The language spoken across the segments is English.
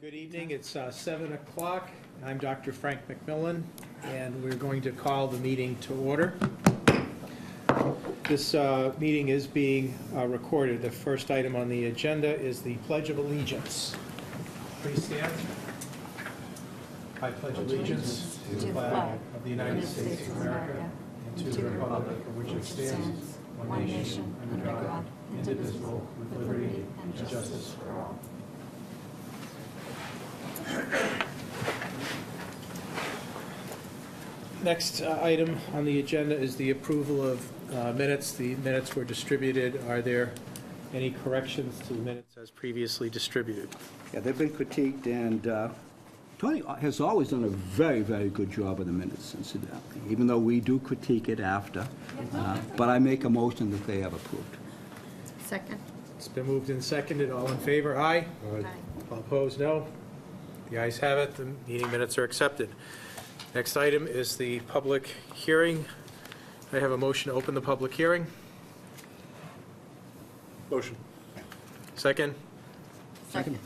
Good evening. It's 7 o'clock. I'm Dr. Frank McMillan, and we're going to call the meeting to order. This meeting is being recorded. The first item on the agenda is the Pledge of Allegiance. Please stand. I pledge allegiance to the flag of the United States of America and to the republic for which it stands, one nation, under God, indivisible, with liberty and justice for all. Next item on the agenda is the approval of minutes. The minutes were distributed. Are there any corrections to the minutes as previously distributed? Yeah, they've been critiqued, and Tony has always done a very, very good job of the minutes, incidentally, even though we do critique it after. But I make a motion that they have approved. Second. It's been moved and seconded. All in favor? Aye. Aye. All opposed? No. The ayes have it. The meeting minutes are accepted. Next item is the public hearing. I have a motion to open the public hearing. Motion. Second? Second.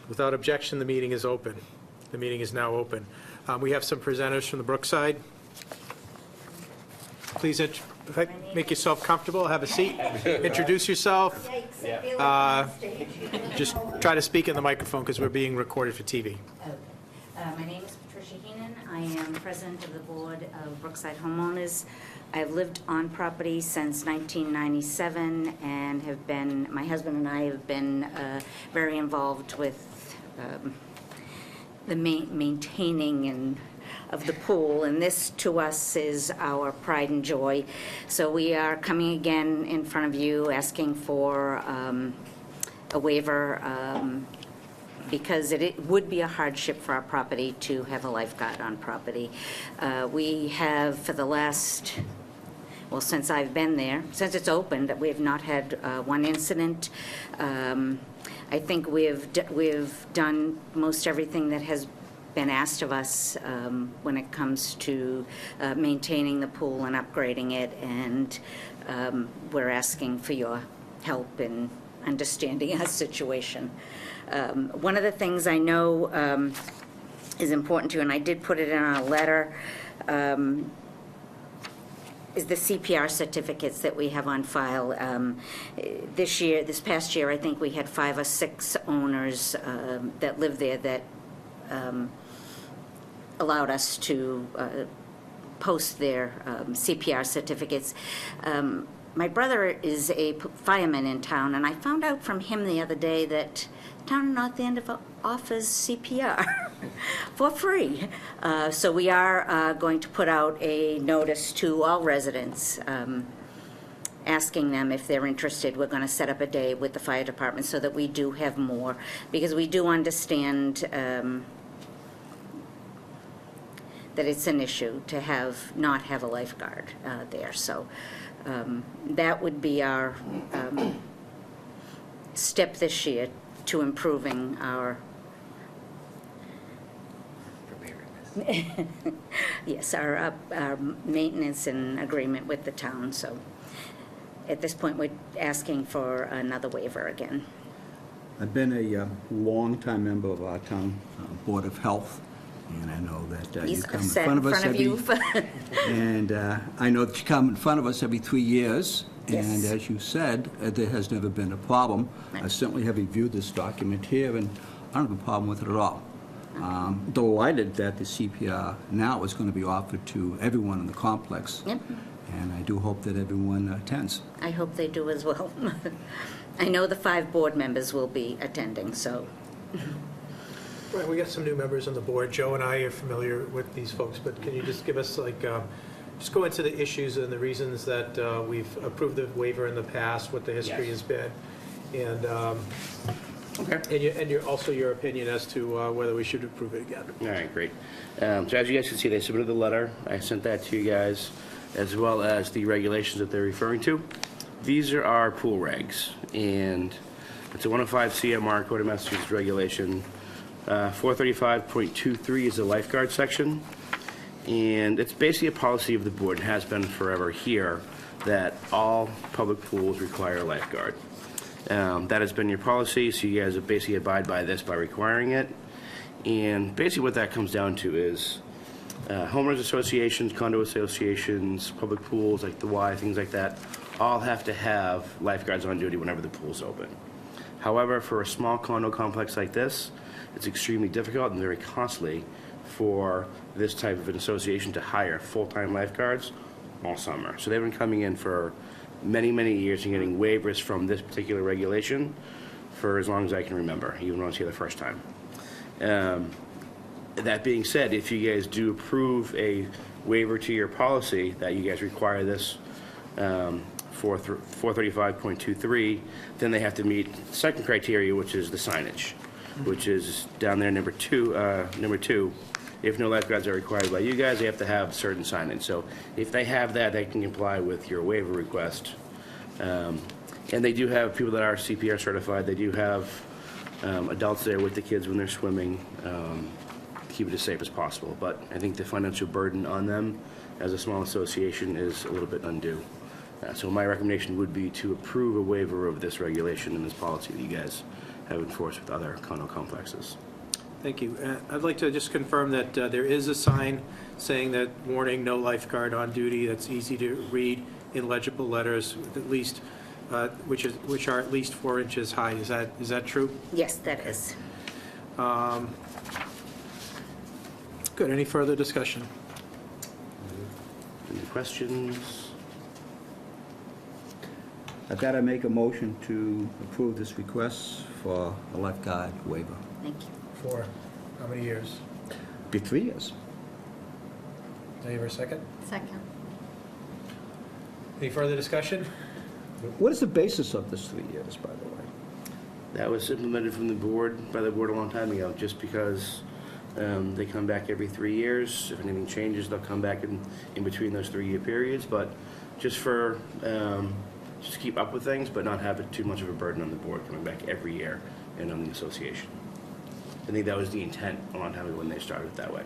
Without objection, the meeting is open. The meeting is now open. We have some presenters from the Brookside. Please make yourself comfortable, have a seat, introduce yourself. Just try to speak in the microphone because we're being recorded for TV. My name is Patricia Heenan. I am president of the board of Brookside Homeowners. I've lived on property since 1997 and have been, my husband and I have been very involved with the maintaining of the pool, and this to us is our pride and joy. So we are coming again in front of you asking for a waiver because it would be a hardship for our property to have a lifeguard on property. We have for the last, well, since I've been there, since it's opened, we have not had one incident. I think we've done most everything that has been asked of us when it comes to maintaining the pool and upgrading it, and we're asking for your help in understanding our situation. One of the things I know is important to you, and I did put it in our letter, is the CPR certificates that we have on file. This past year, I think we had 5 or 6 owners that live there that allowed us to post their CPR certificates. My brother is a fireman in town, and I found out from him the other day that town of North Andover offers CPR for free. So we are going to put out a notice to all residents asking them if they're interested. We're going to set up a day with the fire department so that we do have more, because we do understand that it's an issue to not have a lifeguard there. So that would be our step this year to improving our yes, our maintenance and agreement with the town. So at this point, we're asking for another waiver again. I've been a long-time member of our town Board of Health, and I know that you come in front of us and I know that you come in front of us every 3 years. Yes. And as you said, there has never been a problem. Right. I certainly have reviewed this document here, and I don't have a problem with it at all. Delighted that the CPR now is going to be offered to everyone in the complex. Yep. And I do hope that everyone attends. I hope they do as well. I know the 5 board members will be attending, so. Right, we got some new members on the board. Joe and I are familiar with these folks, but can you just give us, just go into the issues and the reasons that we've approved the waiver in the past, what the history has been, and Okay. and also your opinion as to whether we should approve it again. All right, great. So as you guys can see, they submitted the letter. I sent that to you guys, as well as the regulations that they're referring to. These are our pool regs, and it's a 105 CMR Code of Massachusetts regulation. 435.23 is the lifeguard section, and it's basically a policy of the board, and has been forever here, that all public pools require a lifeguard. That has been your policy, so you guys have basically abide by this by requiring it. And basically what that comes down to is homeowners associations, condo associations, public pools like the Y, things like that, all have to have lifeguards on duty whenever the pool's open. However, for a small condo complex like this, it's extremely difficult and very costly for this type of an association to hire full-time lifeguards all summer. So they've been coming in for many, many years and getting waivers from this particular regulation for as long as I can remember, even when I was here the first time. That being said, if you guys do approve a waiver to your policy that you guys require this for 435.23, then they have to meet the second criteria, which is the signage, which is down there, number two. If no lifeguards are required by you guys, they have to have certain signage. So if they have that, they can comply with your waiver request. And they do have people that are CPR certified. They do have adults there with the kids when they're swimming, keep it as safe as possible. But I think the financial burden on them as a small association is a little bit undue. So my recommendation would be to approve a waiver of this regulation and this policy that you guys have enforced with other condo complexes. Thank you. I'd like to just confirm that there is a sign saying that warning, no lifeguard on duty. That's easy to read in legible letters, at least, which are at least 4 inches high. Is that true? Yes, that is. Good. Any further discussion? Any questions? I've got to make a motion to approve this request for a lifeguard waiver. Thank you. For how many years? Be 3 years. Do you have a second? Second. Any further discussion? What is the basis of this 3 years, by the way? That was implemented from the board, by the board a long time ago, just because they come back every 3 years. If anything changes, they'll come back in between those 3-year periods, but just for, just to keep up with things, but not have it too much of a burden on the board coming back every year and on the association. I think that was the intent a long time ago when they started it that way.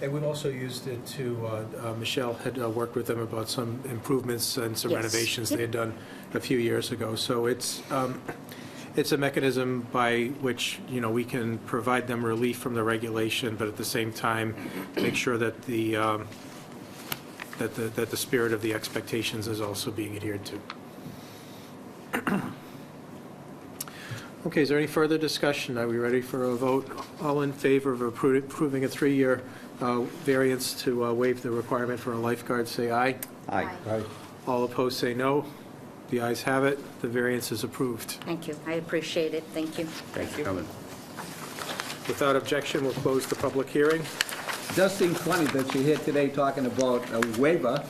And we've also used it to, Michelle had worked with them about some improvements and some Yes. renovations Yep. they had done a few years ago. So it's a mechanism by which, we can provide them relief from the regulation, but at the same time, make sure that the spirit of the expectations is also being adhered to. Okay, is there any further discussion? Are we ready for a vote? All in favor of approving a 3-year variance to waive the requirement for a lifeguard, say aye. Aye. All opposed, say no. The ayes have it. The variance is approved. Thank you. I appreciate it. Thank you. Thanks for coming. Without objection, we'll close the public hearing. It does seem funny that you're here today talking about a waiver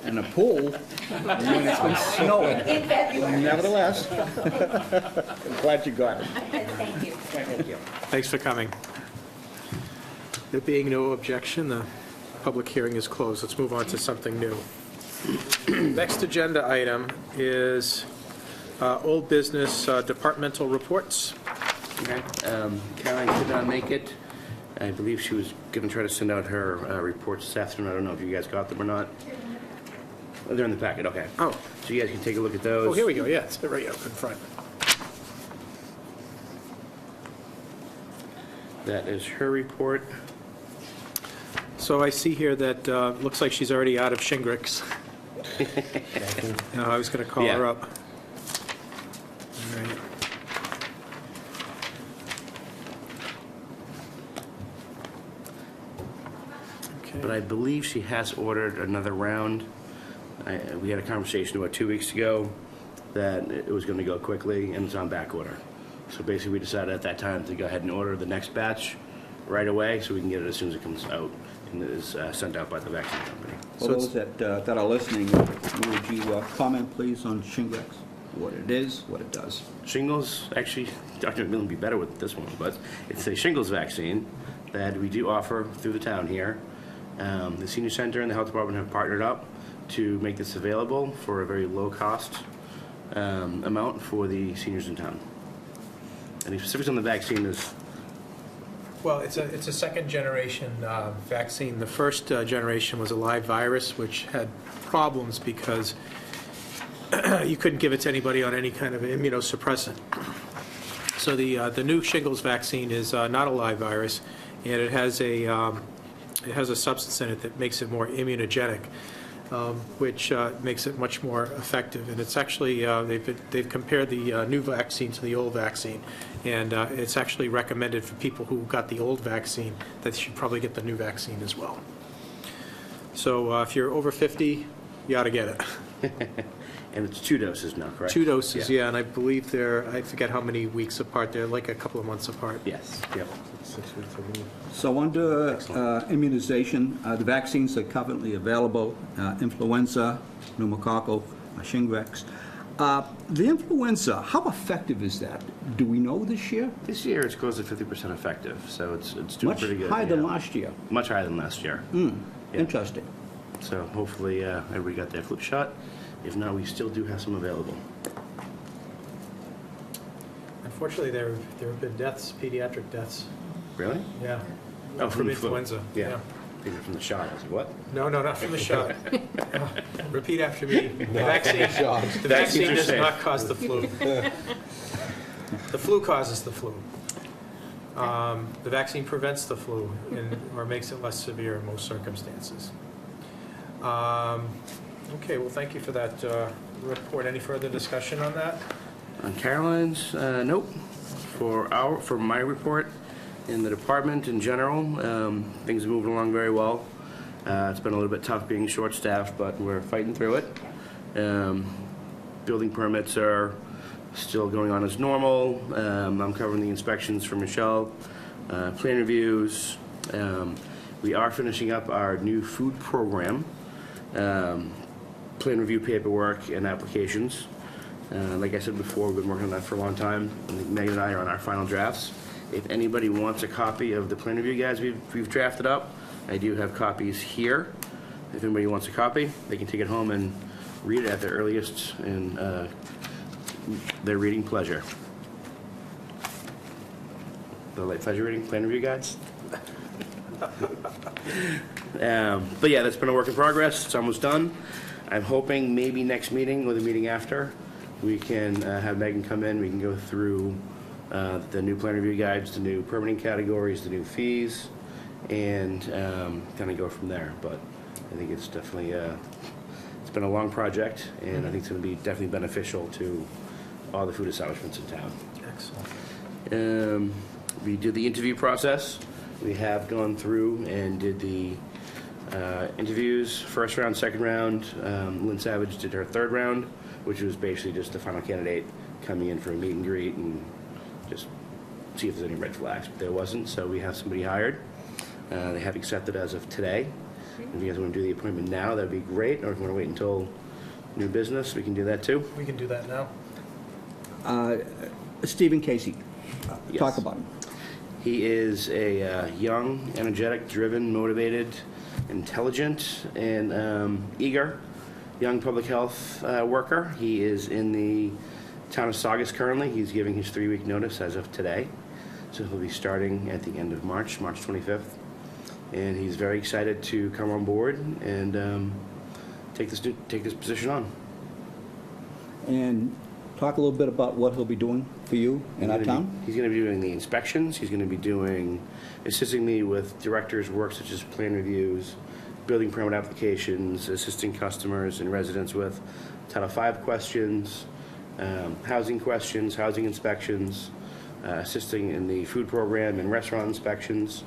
and a pool when it's been snowing. Nevertheless, I'm glad you got it. Thank you. Thank you. Thanks for coming. There being no objection, the public hearing is closed. Let's move on to something new. Next agenda item is old business departmental reports. Okay. Caroline could not make it. I believe she was going to try to send out her reports this afternoon. I don't know if you guys got them or not. Oh, they're in the packet, okay. Oh. So you guys can take a look at those. Oh, here we go. Yeah, it's right up in front. That is her report. So I see here that looks like she's already out of Shingrix. No, I was going to call her Yeah. up. All right. Okay. But I believe she has ordered another round. We had a conversation about 2 weeks ago that it was going to go quickly, and it's on back order. So basically, we decided at that time to go ahead and order the next batch right away, so we can get it as soon as it comes out and is sent out by the vaccine company. For So those that are listening, would you comment, please, on Shingrix? What it is, what it does? Shingles, actually, Dr. McMillan would be better with this one, but it's a shingles vaccine that we do offer through the town here. The senior center and the health department have partnered up to make this available for a very low cost amount for the seniors in town. And the specifics on the vaccine is, Well, it's a second generation vaccine. The first generation was a live virus, which had problems because you couldn't give it to anybody on any kind of immunosuppressant. So the new shingles vaccine is not a live virus, and it has a substance in it that makes it more immunogenic, which makes it much more effective. And it's actually, they've compared the new vaccine to the old vaccine, and it's actually recommended for people who got the old vaccine that they should probably get the new vaccine as well. So if you're over 50, you ought to get it. And it's 2 doses now, correct? 2 doses, yeah, and I believe I forget how many weeks apart, they're like a couple of months apart. Yes, yep. 6 weeks, I believe. So under immunization, the vaccines are currently available, influenza, pneumococcal, Shingrix. The influenza, how effective is that? Do we know this year? This year it's close to 50% effective, so it's doing pretty good. Much higher than yeah. last year. Much higher than last year. Yeah. Interesting. So hopefully everybody got their flu shot. If not, we still do have some available. Unfortunately, there have been deaths, pediatric deaths. Really? Yeah. Oh, From the flu. influenza. Yeah. These are from the shot. I was like, what? No, not from the shot. Repeat after me. The vaccine Vaccines are does safe. not cause the flu. The flu causes the flu. The vaccine prevents the flu or makes it less severe in most circumstances. Okay, well, thank you for that report. Any further discussion on that? On Caroline's, nope. For my report, in the department in general, things are moving along very well. It's been a little bit tough being short-staffed, but we're fighting through it. Building permits are still going on as normal. I'm covering the inspections for Michelle, plan reviews. We are finishing up our new food program, plan review paperwork and applications. Like I said before, we've been working on that for a long time. Megan and I are on our final drafts. If anybody wants a copy of the plan review guides we've drafted up, I do have copies here. If anybody wants a copy, they can take it home and read it at their earliest and their reading pleasure. The light pleasure reading plan review guides. But yeah, that's been a work in progress. It's almost done. I'm hoping maybe next meeting or the meeting after, we can have Megan come in. We can go through the new plan review guides, the new permitting categories, the new fees, and kind of go from there. But I think it's definitely it's been a long project, and I think it's going to be definitely beneficial to all the food establishments in town. Excellent. We did the interview process. We have gone through and did the interviews, first round, second round. Lynn Savage did her third round, which was basically just the final candidate coming in for a meet and greet and just see if there's any red flags. But there wasn't, so we have somebody hired. They have accepted as of today. If you guys want to do the appointment now, that'd be great. Or if you want to wait until new business, we can do that too. We can do that now. Stephen Casey, Yes. talk about him. He is a young, energetic, driven, motivated, intelligent, and eager young public health worker. He is in the town of Saugus currently. He's giving his 3-week notice as of today. So he'll be starting at the end of March 25th. And he's very excited to come on board and take this position on. And talk a little bit about what he'll be doing for you in our town. He's going to be doing the inspections. He's going to be assisting me with director's work such as plan reviews, building permit applications, assisting customers and residents with Title V questions, housing questions, housing inspections, assisting in the food program and restaurant inspections.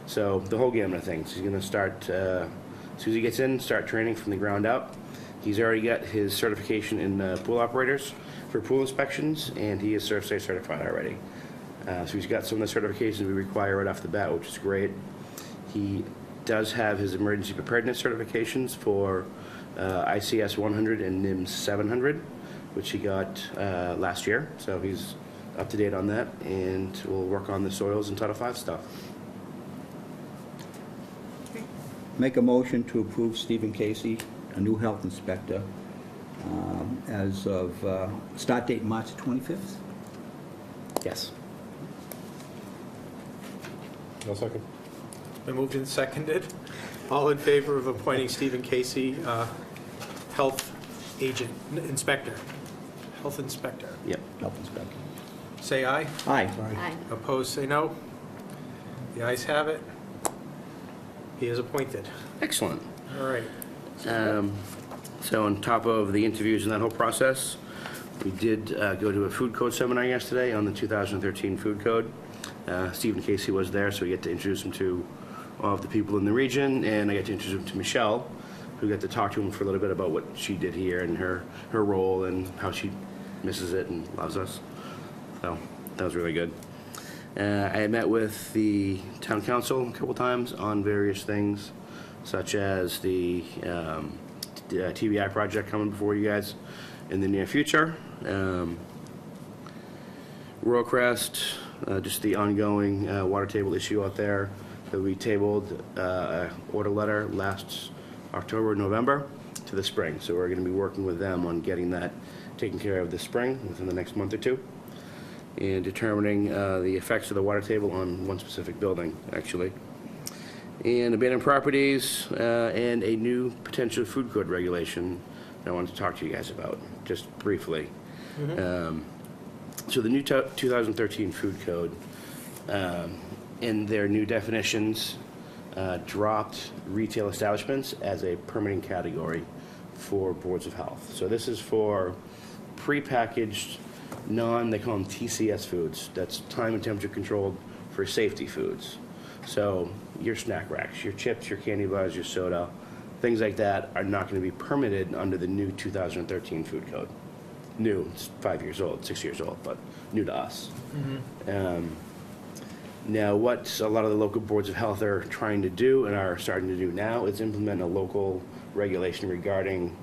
So the whole gamut of things. He's going to start, as soon as he gets in, start training from the ground up. He's already got his certification in pool operators for pool inspections, and he is state certified already. So he's got some of the certifications we require right off the bat, which is great. He does have his emergency preparedness certifications for ICS 100 and NIMS 700, which he got last year. So he's up to date on that, and we'll work on the soils and Title V stuff. Make a motion to approve Stephen Casey, a new health inspector, as of start date March 25th. Yes. No second. Been moved and seconded. All in favor of appointing Stephen Casey, health agent, inspector, health inspector. Yep. Health inspector. say aye. Aye. Aye. Opposed, say no. The ayes have it. He is appointed. Excellent. All right. So on top of the interviews and that whole process, we did go to a food code seminar yesterday on the 2013 food code. Stephen Casey was there, so we get to introduce him to all of the people in the region, and I get to introduce him to Michelle, who got to talk to him for a little bit about what she did here and her role and how she misses it and loves us. So that was really good. I had met with the town council a couple times on various things, such as the TBI project coming before you guys in the near future. Rural Crest, just the ongoing water table issue out there that we tabled order letter last October, November to the spring. So we're going to be working with them on getting that taken care of this spring within the next month or two, and determining the effects of the water table on one specific building, actually. And abandoned properties, and a new potential food code regulation that I wanted to talk to you guys about, just briefly. So the new 2013 food code, in their new definitions, dropped retail establishments as a permitting category for boards of health. So this is for prepackaged, they call them TCS foods. That's time and temperature controlled for safety foods. So your snack racks, your chips, your candy bars, your soda, things like that are not going to be permitted under the new 2013 food code. New, it's 5 years old, 6 years old, but new to us. Now, what a lot of the local boards of health are trying to do and are starting to do now is implement a local regulation regarding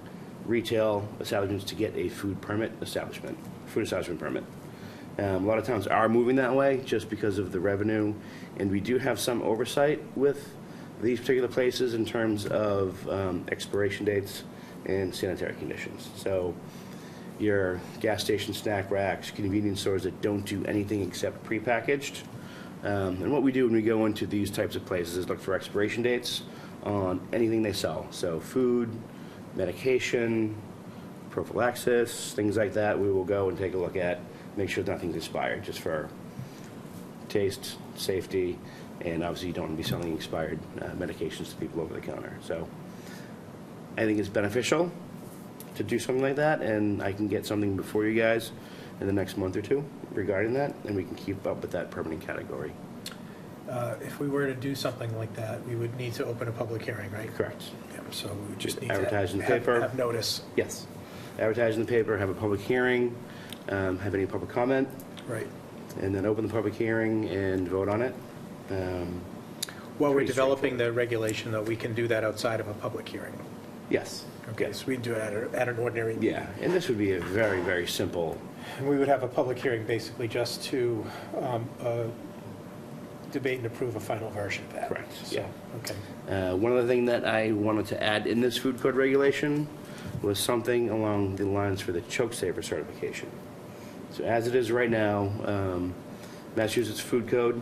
retail establishments to get a food establishment permit. A lot of towns are moving that way just because of the revenue, and we do have some oversight with these particular places in terms of expiration dates and sanitary conditions. So your gas station snack racks, convenience stores that don't do anything except prepackaged. And what we do when we go into these types of places is look for expiration dates on anything they sell. So food, medication, prophylaxis, things like that, we will go and take a look at, make sure nothing's expired, just for taste, safety, and obviously you don't want to be selling expired medications to people over the counter. So I think it's beneficial to do something like that, and I can get something before you guys in the next month or two regarding that, and we can keep up with that permitting category. If we were to do something like that, we would need to open a public hearing, right? Correct. Yeah, so we would just need Advertise in to the paper. have notice. Yes. Advertise in the paper, have a public hearing, have any public comment, Right. and then open the public hearing and vote on it. While we're Pretty developing the regulation, though, we can do that outside of a public hearing. Yes. Okay, so we do it at an ordinary meeting. Yeah, and this would be a very, very simple, And we would have a public hearing basically just to debate and approve a final version of that. Correct, So, yeah. okay. one other thing that I wanted to add in this food code regulation was something along the lines for the choke saver certification. So as it is right now, Massachusetts food code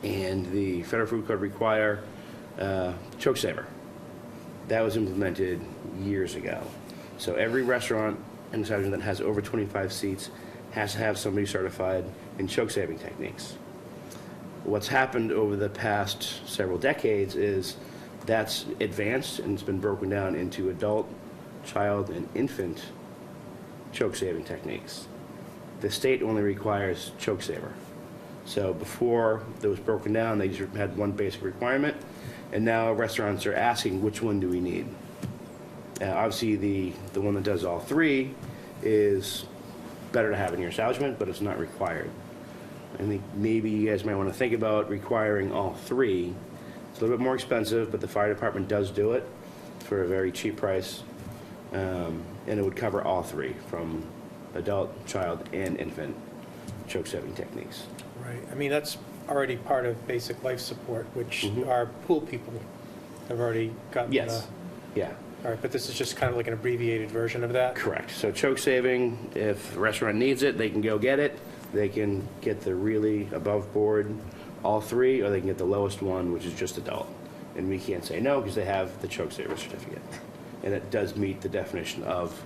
and the federal food code require choke saver. That was implemented years ago. So every restaurant and establishment that has over 25 seats has to have somebody certified in choke saving techniques. What's happened over the past several decades is that's advanced and it's been broken down into adult, child, and infant choke saving techniques. The state only requires choke saver. So before that was broken down, they just had one basic requirement, and now restaurants are asking, which one do we need? Obviously, the one that does all three is better to have in your establishment, but it's not required. I think maybe you guys might want to think about requiring all three. It's a little bit more expensive, but the fire department does do it for a very cheap price, and it would cover all three, from adult, child, and infant choke saving techniques. Right. I mean, that's already part of basic life support, which Mhm. our pool people have already gotten. Yes. Yeah. All right, but this is just kind of like an abbreviated version of that? Correct. So choke saving, if a restaurant needs it, they can go get it. They can get the really above board, all three, or they can get the lowest one, which is just adult. And we can't say no because they have the choke saver certificate. And it does meet the definition of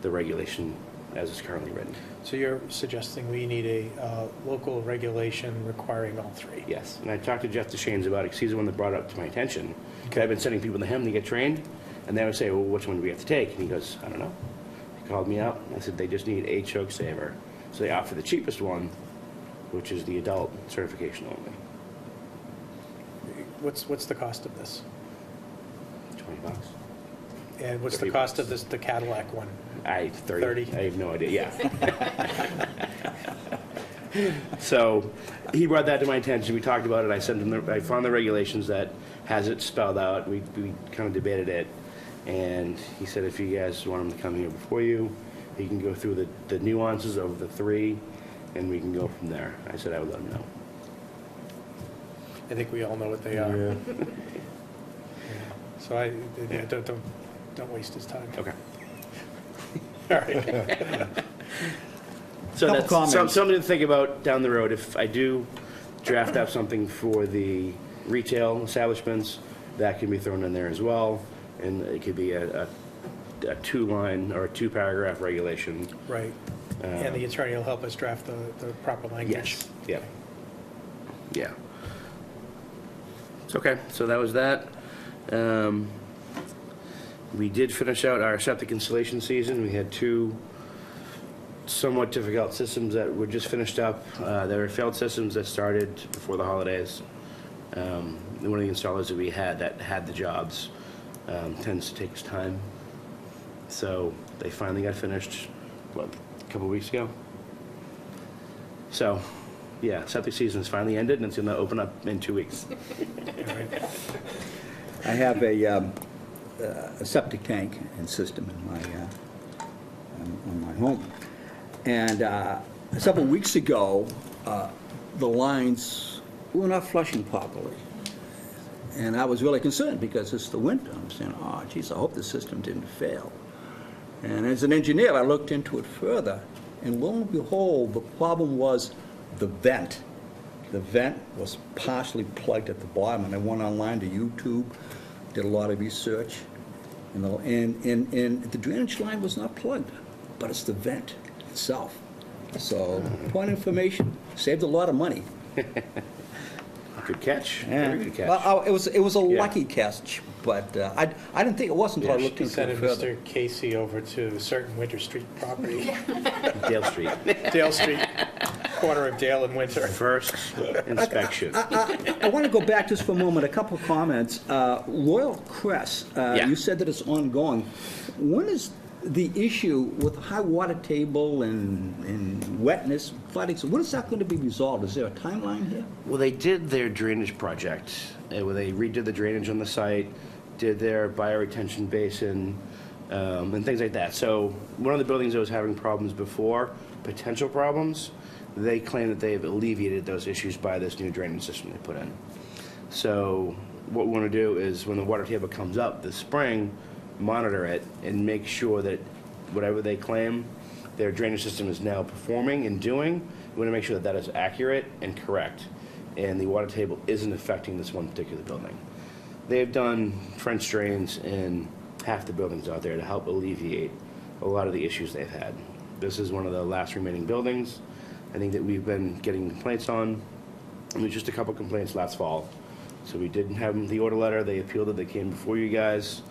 the regulation as it's currently written. So you're suggesting we need a local regulation requiring all three? Yes, and I talked to Jeff DeShanes about it, because he's the one that brought it up to my attention. I've been sending people to him to get trained, and they would say, well, which one do we have to take? And he goes, I don't know. He called me up, and I said, they just need a choke saver. So they opt for the cheapest one, which is the adult certification only, What's the cost of this? $20. And what's the $30. cost of this, the Cadillac one? 30. 30? I have no idea, yeah. So he brought that to my attention, we talked about it, I sent him, I found the regulations that has it spelled out, we kind of debated it, and he said if you guys want him to come here before you, he can go through the nuances of the three, and we can go from there. I said I would let him know. I think we all know what they are. So don't waste his time. Okay. All right. So Couple that's comments. something to think about down the road. If I do draft up something for the retail establishments, that can be thrown in there as well. And it could be a two-line or a two-paragraph regulation. Right. And the attorney will help us draft the proper language. Yes, yeah. Yeah. It's okay, so that was that. We did finish out our septic installation season. We had two somewhat difficult systems that were just finished up. There were failed systems that started before the holidays. One of the installers that we had that had the jobs tends to take his time. So they finally got finished, what, a couple weeks ago? So, yeah, septic season has finally ended, and it's going to open up in 2 weeks. All right. I have a septic tank and system in my home. And several weeks ago, the lines were not flushing properly. And I was really concerned because it's the winter. I'm saying, oh, geez, I hope the system didn't fail. And as an engineer, I looked into it further, and lo and behold, the problem was the vent. The vent was partially plugged at the bottom, and I went online to YouTube, did a lot of research, and the drainage line was not plugged, but it's the vent itself. So, point of information, saved a lot of money. Good catch, And, very good catch. well, it was a Yeah. lucky catch, but I didn't think it was until I looked He into sent it further. Mr. Casey over to a certain Winter Street property, Dale Street, Dale Street, corner of Dale and Winter. first inspection. I want to go back just for a moment, a couple of comments. Royal Crest, Yeah. you said that it's ongoing. When is the issue with high water table and wetness, flooding, so when is that going to be resolved? Is there a timeline here? Well, they did their drainage project, where they redid the drainage on the site, did their bioretention basin, and things like that. So one of the buildings that was having problems before, potential problems, they claim that they've alleviated those issues by this new drainage system they put in. So what we want to do is when the water table comes up this spring, monitor it and make sure that whatever they claim their drainage system is now performing and doing, we want to make sure that that is accurate and correct, and the water table isn't affecting this one particular building. They've done French drains in half the buildings out there to help alleviate a lot of the issues they've had. This is one of the last remaining buildings, I think, that we've been getting complaints on. There was just a couple complaints last fall. So we didn't have the order letter, they appealed it, they came before you guys.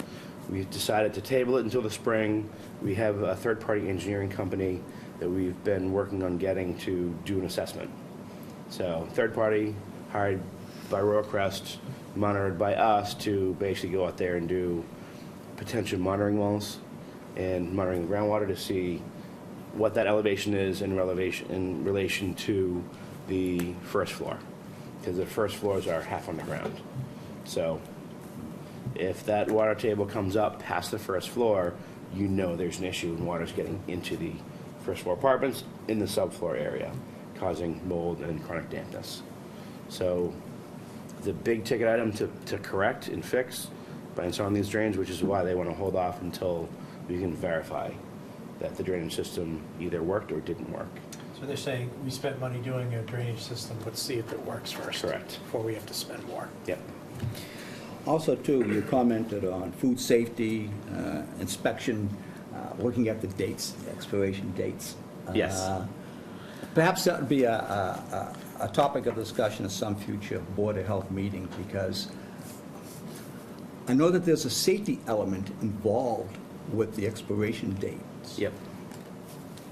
We decided to table it until the spring. We have a third-party engineering company that we've been working on getting to do an assessment. So third-party, hired by Royal Crest, monitored by us to basically go out there and do potential monitoring wells and monitoring the groundwater to see what that elevation is in relation to the first floor, because the first floors are half underground. So if that water table comes up past the first floor, you know there's an issue and water's getting into the first floor apartments in the subfloor area, causing mold and chronic dampness. So the big ticket item to correct and fix by installing these drains, which is why they want to hold off until we can verify that the drainage system either worked or didn't work. So they're saying, we spent money doing a drainage system, let's see if it works first. Correct. Before we have to spend more. Yep. Also, too, you commented on food safety, inspection looking at the dates, the expiration dates. Yes. Perhaps that would be a topic of discussion at some future Board of Health meeting, because I know that there's a safety element involved with the expiration dates. Yep.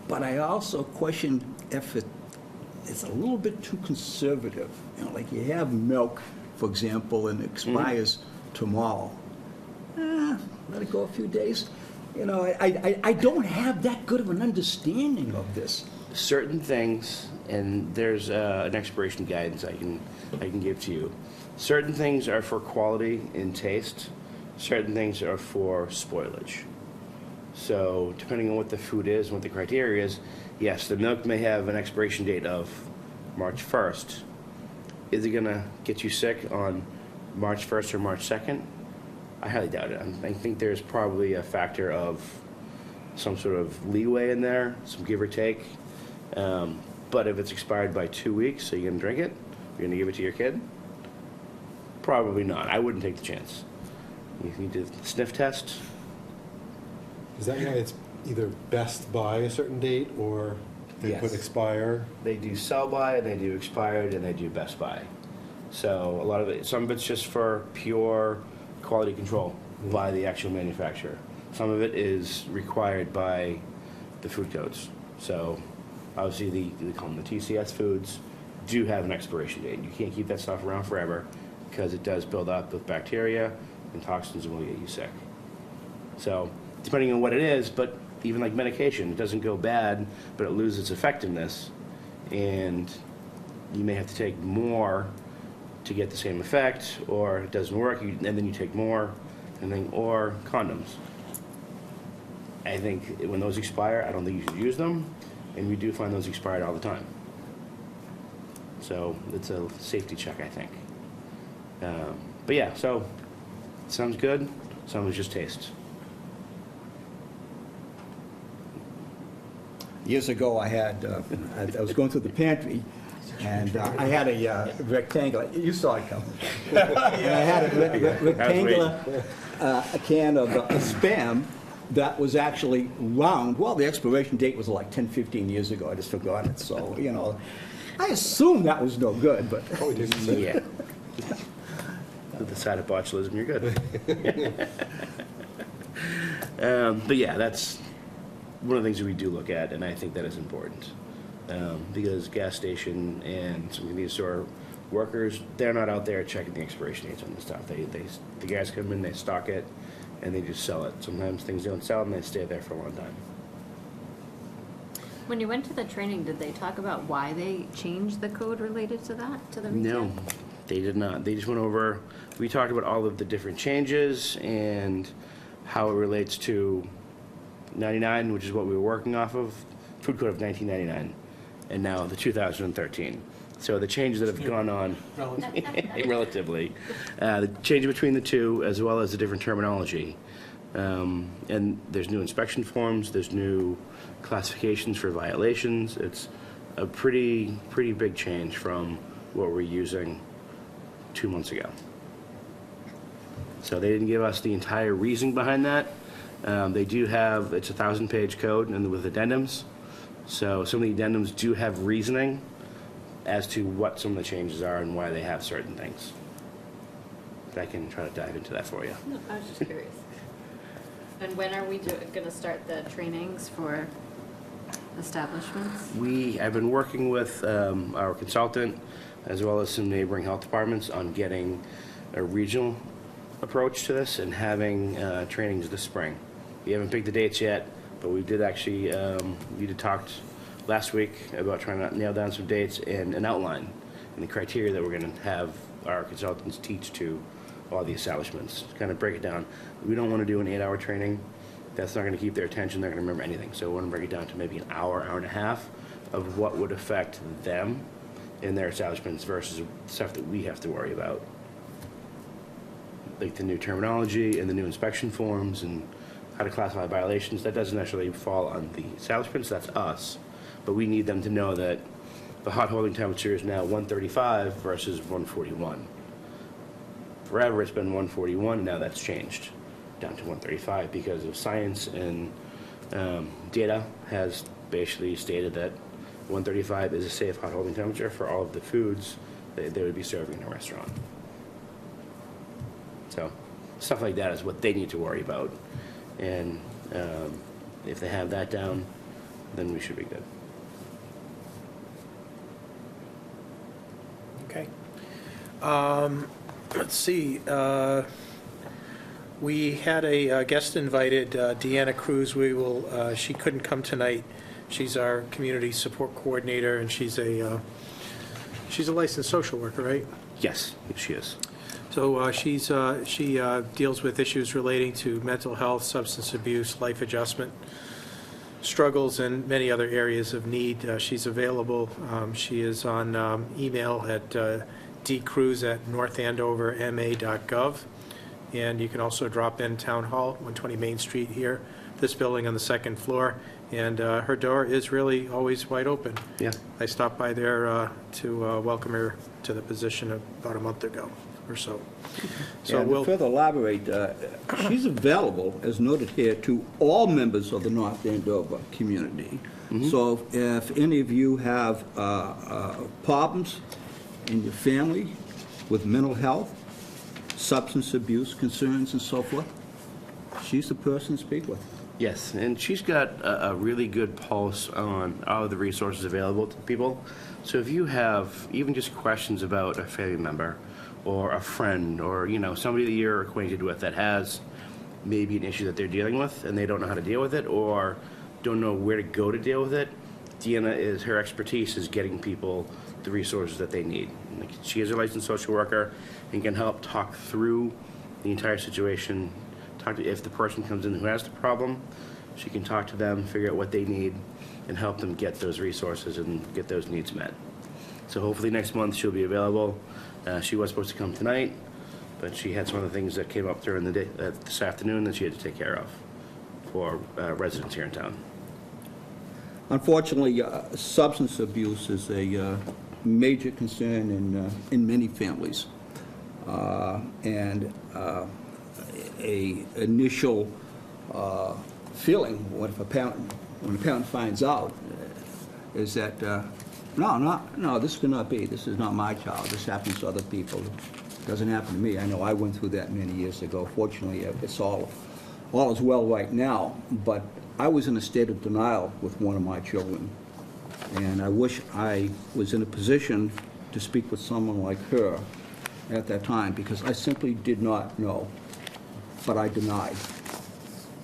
But I also question if it's a little bit too conservative. You know, like you have milk, for example, and it expires tomorrow. Let it go a few days. You know, I don't have that good of an understanding of this. Certain things, and there's an expiration guidance I can give to you. Certain things are for quality and taste. Certain things are for spoilage. So depending on what the food is and what the criteria is, yes, the milk may have an expiration date of March 1st. Is it gonna get you sick on March 1st or March 2nd? I highly doubt it. I think there's probably a factor of some sort of leeway in there, some give or take. But if it's expired by 2 weeks, are you gonna drink it? You're gonna give it to your kid? Probably not. I wouldn't take the chance. You need to sniff test. Is that why it's either best by a certain date or they put Yes. expire? They do sell by, and they do expired, and they do best by. So a lot of it, some of it's just for pure quality control by the actual manufacturer. Some of it is required by the food codes. So obviously they call them the TCS foods do have an expiration date. You can't keep that stuff around forever because it does build up with bacteria and toxins and will get you sick. So depending on what it is, but even like medication, it doesn't go bad, but it loses its effectiveness, and you may have to take more to get the same effect, or it doesn't work, and then you take more, and then, or condoms. I think when those expire, I don't think you should use them, and we do find those expired all the time. So it's a safety check, I think. But yeah, so sounds good. Some is just taste. Years ago, I was going through the pantry, and I had a rectangular, you saw it coming. And I had a rectangular a can of Spam that was actually round. Well, the expiration date was like 10, 15 years ago. I just forgot it. So, you know, I assumed that was no good, but. Oh, it didn't say. Yeah. With the side of botulism, you're good. But yeah, that's one of the things that we do look at, and I think that is important. Because gas station and some convenience store workers, they're not out there checking the expiration dates on this stuff. The guys come in, they stock it, and they just sell it. Sometimes things don't sell, and they stay there for a long time. When you went to the training, did they talk about why they changed the code related to that, to the retail? No, they did not. They just went over, we talked about all of the different changes and how it relates to 99, which is what we were working off of, food code of 1999, and now the 2013. So the changes that have gone on relatively, the change between the two, as well as the different terminology. And there's new inspection forms, there's new classifications for violations. It's a pretty big change from what we're using 2 months ago. So they didn't give us the entire reasoning behind that. They do have, it's a 1,000-page code and with addendums. So some of the addendums do have reasoning as to what some of the changes are and why they have certain things. But I can try to dive into that for you. No, I was just curious. And when are we gonna start the trainings for establishments? I've been working with our consultant as well as some neighboring health departments on getting a regional approach to this and having trainings this spring. We haven't picked the dates yet, but we did actually, we talked last week about trying to nail down some dates and an outline and the criteria that we're going to have our consultants teach to all the establishments, kind of break it down. We don't want to do an 8-hour training. That's not going to keep their attention. They're going to remember anything. So we want to break it down to maybe an hour, hour and a half of what would affect them in their establishments versus stuff that we have to worry about. Like the new terminology and the new inspection forms and how to classify violations. That doesn't necessarily fall on the establishments, that's us. But we need them to know that the hot holding temperature is now 135 versus 141. Forever it's been 141, now that's changed down to 135 because of science and Data has basically stated that 135 is a safe hot holding temperature for all of the foods that they would be serving in a restaurant. So stuff like that is what they need to worry about. And if they have that down, then we should be good. Okay. Let's see. We had a guest invited, Deanna Cruz. She couldn't come tonight. She's our community support coordinator, and she's a licensed social worker, right? Yes, she is. So she deals with issues relating to mental health, substance abuse, life adjustment struggles, and many other areas of need. She's available. She is on email at dcruz@northandoverma.gov. And you can also drop in Town Hall, 120 Main Street here, this building on the second floor. And her door is really always wide open. Yeah. I stopped by there to welcome her to the position about a month ago or so. So And we'll to further elaborate, she's available, as noted here, to all members of the North Andover community. So if any of you have problems in your family with mental health, substance abuse concerns and so forth, she's the person to speak with. Yes, and she's got a really good pulse on all of the resources available to people. So if you have even just questions about a family member or a friend or, somebody that you're acquainted with that has maybe an issue that they're dealing with and they don't know how to deal with it or don't know where to go to deal with it, her expertise is getting people the resources that they need. Like, she is a licensed social worker and can help talk through the entire situation. If the person comes in who has the problem, she can talk to them, figure out what they need, and help them get those resources and get those needs met. So hopefully next month she'll be available. She was supposed to come tonight, but she had some other things that came up during the day this afternoon that she had to take care of for residents here in town. Unfortunately, substance abuse is a major concern in many families. And a initial feeling when a parent finds out is that no, this cannot be. This is not my child. This happens to other people. It doesn't happen to me. I know I went through that many years ago. Fortunately, it's all is well right now. But I was in a state of denial with one of my children, and I wish I was in a position to speak with someone like her at that time, because I simply did not know, but I denied.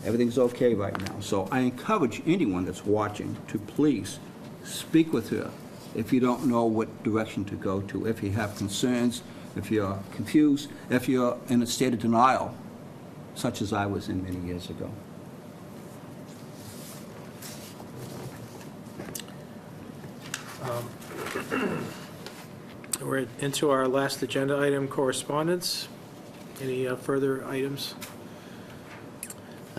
Everything's okay right now. So I encourage anyone that's watching to please speak with her if you don't know what direction to go to, if you have concerns, if you're confused, if you're in a state of denial, such as I was in many years ago. We're into our last agenda item, correspondence. Any further items?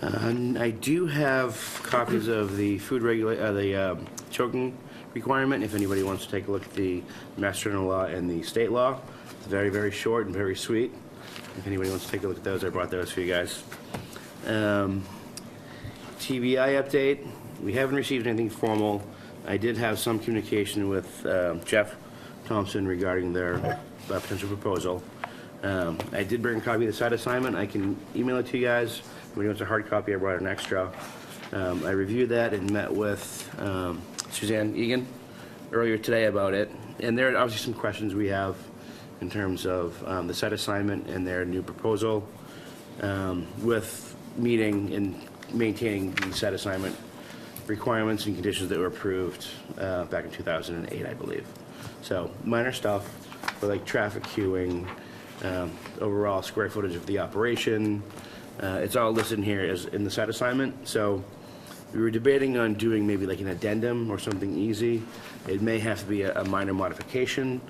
I do have copies of the choking requirement, if anybody wants to take a look at the Mass General Law and the state law. It's very, very short and very sweet. If anybody wants to take a look at those, I brought those for you guys. TBI update, we haven't received anything formal. I did have some communication with Jeff Thompson regarding their potential proposal. I did bring a copy of the site assignment. I can email it to you guys. When you want a hard copy, I brought an extra. I reviewed that and met with Suzanne Egan earlier today about it. And there are obviously some questions we have in terms of the site assignment and their new proposal with meeting and maintaining the site assignment requirements and conditions that were approved back in 2008, I believe. So minor stuff, but like traffic queuing, overall square footage of the operation. It's all listed in here as in the site assignment. So we were debating on doing maybe like an addendum or something easy. It may have to be a minor modification.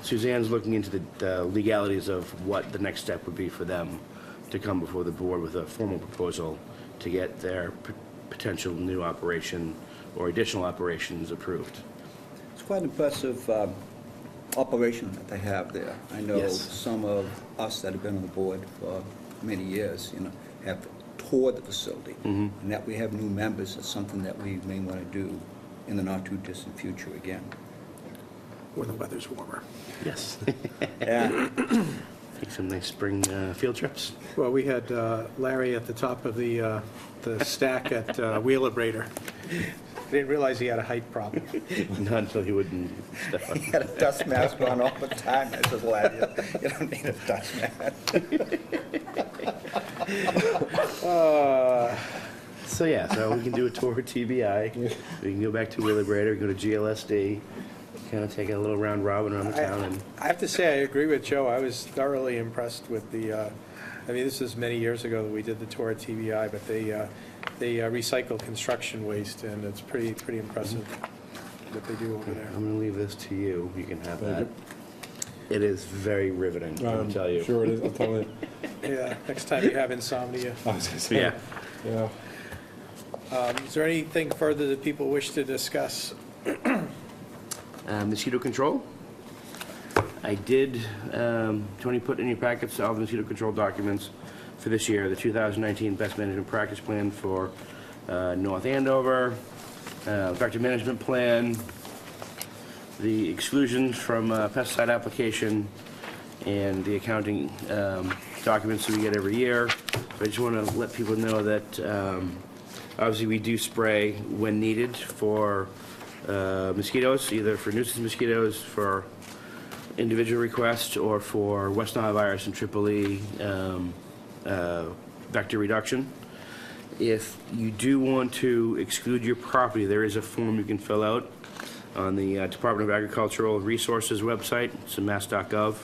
Suzanne's looking into the legalities of what the next step would be for them to come before the board with a formal proposal to get their potential new operation or additional operations approved. It's quite an impressive operation that they have there. I know Yes. some of us that have been on the board for many years, have tour the facility. And that we have new members is something that we may want to do in the not-too-distant future again. When the weather's warmer. Yes. Yeah. Take some nice spring field trips. Well, we had Larry at the top of the stack at Wheelabrator. I didn't realize he had a height problem. Not until he wouldn't step on. He had a dust mask on all the time. I said, "Lad, you don't need a dust mask." So yeah, so we can do a tour of TBI. We can go back to Wheelabrator, go to GLSD, kind of take a little round robin around the town. And I have to say, I agree with Joe. I was thoroughly impressed with the, I mean, this was many years ago that we did the tour at TBI, but they recycle construction waste, and it's pretty impressive what they do over there. I'm going to leave this to you. You can have that. It is very riveting, I'll tell you. Sure it is, I'll tell you. Yeah, next time you have insomnia. I was gonna say, Yeah. yeah. Is there anything further that people wish to discuss? Mosquito control. I did, Tony put in your packets all the mosquito control documents for this year, the 2019 Best Management Practice Plan for North Andover, Vector Management Plan, the exclusions from pesticide application, and the accounting documents that we get every year. So I just want to let people know that obviously we do spray when needed for mosquitoes, either for nuisance mosquitoes, for individual requests, or for West Nile virus and Triple E vector reduction. If you do want to exclude your property, there is a form you can fill out on the Department of Agricultural Resources website. It's mass.gov.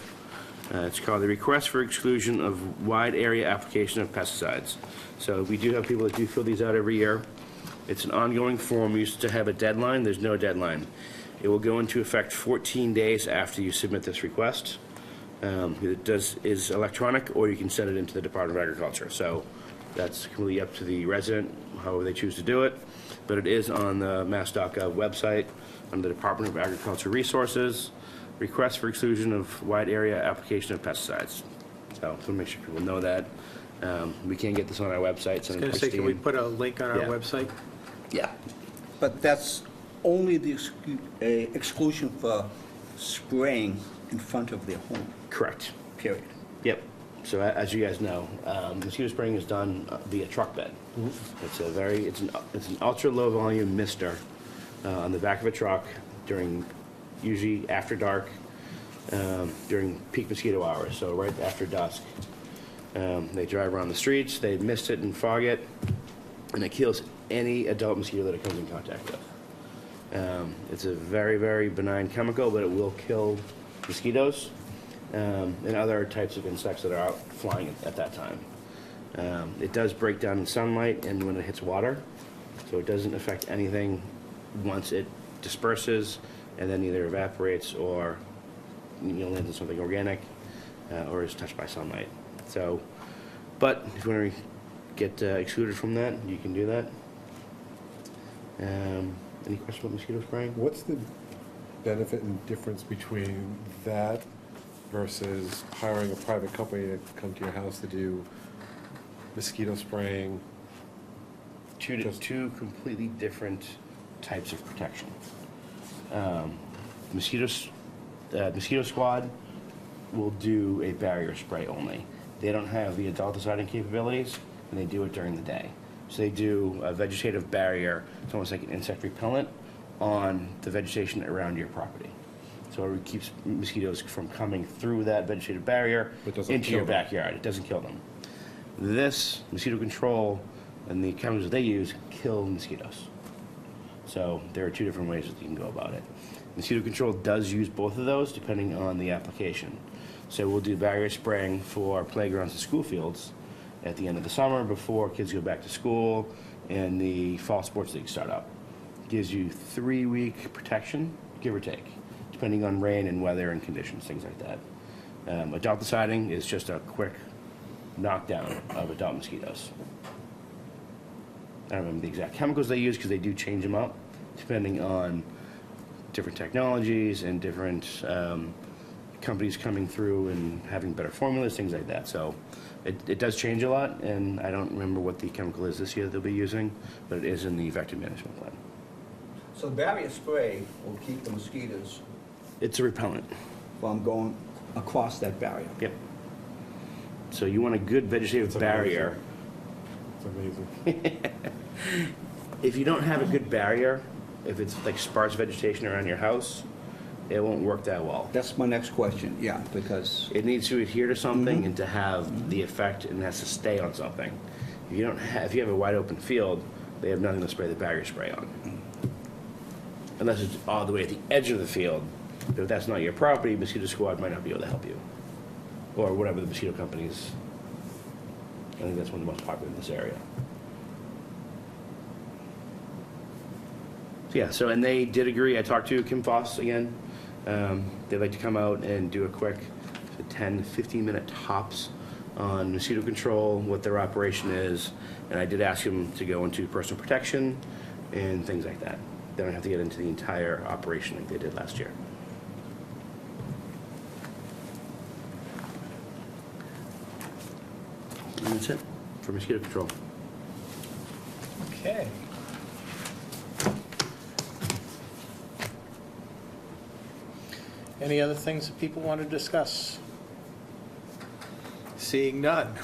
It's called the Request for Exclusion of Wide Area Application of Pesticides. So we do have people that do fill these out every year. It's an ongoing form. We used to have a deadline. There's no deadline. It will go into effect 14 days after you submit this request. It is electronic, or you can send it into the Department of Agriculture. So that's completely up to the resident, however they choose to do it. But it is on the mass.gov website under the Department of Agriculture Resources, Request for Exclusion of Wide Area Application of Pesticides. So I want to make sure people know that. We can't get this on our website. So I was going to say, can we put a link on our Yeah. website? Yeah. But that's only the exclusion for spraying in front of their home, Correct. period. Yep. So as you guys know, mosquito spraying is done via truck bed. It's an ultra low volume mister on the back of a truck during, usually after dark, during peak mosquito hours, so right after dusk. They drive around the streets, they mist it and fog it, and it kills any adult mosquito that it comes in contact with. It's a very, very benign chemical, but it will kill mosquitoes and other types of insects that are out flying at that time. It does break down in sunlight and when it hits water, so it doesn't affect anything once it disperses and then either evaporates or lands on something organic or is touched by sunlight. So, but if you want to get excluded from that, you can do that. Any questions about mosquito spraying? What's the benefit and difference between that versus hiring a private company to come to your house to do mosquito spraying? Two completely different types of protection. Mosquito Squad will do a barrier spray only. They don't have the adulticiding capabilities, and they do it during the day. So they do a vegetative barrier, it's almost like an insect repellent, on the vegetation around your property. So it keeps mosquitoes from coming through that vegetative barrier into your backyard. It doesn't kill them. This mosquito control and the chemicals that they use kill mosquitoes. So there are two different ways that you can go about it. Mosquito control does use both of those depending on the application. So we'll do barrier spraying for playgrounds and school fields at the end of the summer before kids go back to school and the fall sports leagues start up. Gives you 3-week protection, give or take, depending on rain and weather and conditions, things like that. Adulticiding is just a quick knockdown of adult mosquitoes. I don't remember the exact chemicals they use because they do change them up depending on different technologies and different companies coming through and having better formulas, things like that. So it does change a lot, and I don't remember what the chemical is this year they'll be using, but it is in the vector management plan. So barrier spray will keep the mosquitoes It's a repellent. from going across that barrier. Yep. So you want a good vegetative It's barrier. It's amazing. If you don't have a good barrier, if it's like sparse vegetation around your house, it won't work that well. That's my next question, yeah, because, It needs to adhere to something and to have the effect, and it has to stay on something. If you have a wide open field, they have nothing to spray the barrier spray on. Unless it's all the way at the edge of the field. But if that's not your property, mosquito squad might not be able to help you. Or whatever the mosquito companies. I think that's one of the most popular in this area. So yeah, and they did agree. I talked to Kim Foss again. They'd like to come out and do a quick 10, 15-minute tops on mosquito control, what their operation is. And I did ask them to go into personal protection and things like that. They don't have to get into the entire operation like they did last year. And that's it for mosquito control. Okay. Any other things that people want to discuss? Seeing none,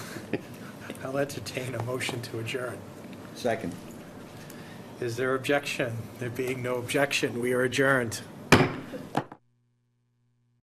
I'll entertain a motion to adjourn. second. Is there objection? There being no objection, we are adjourned.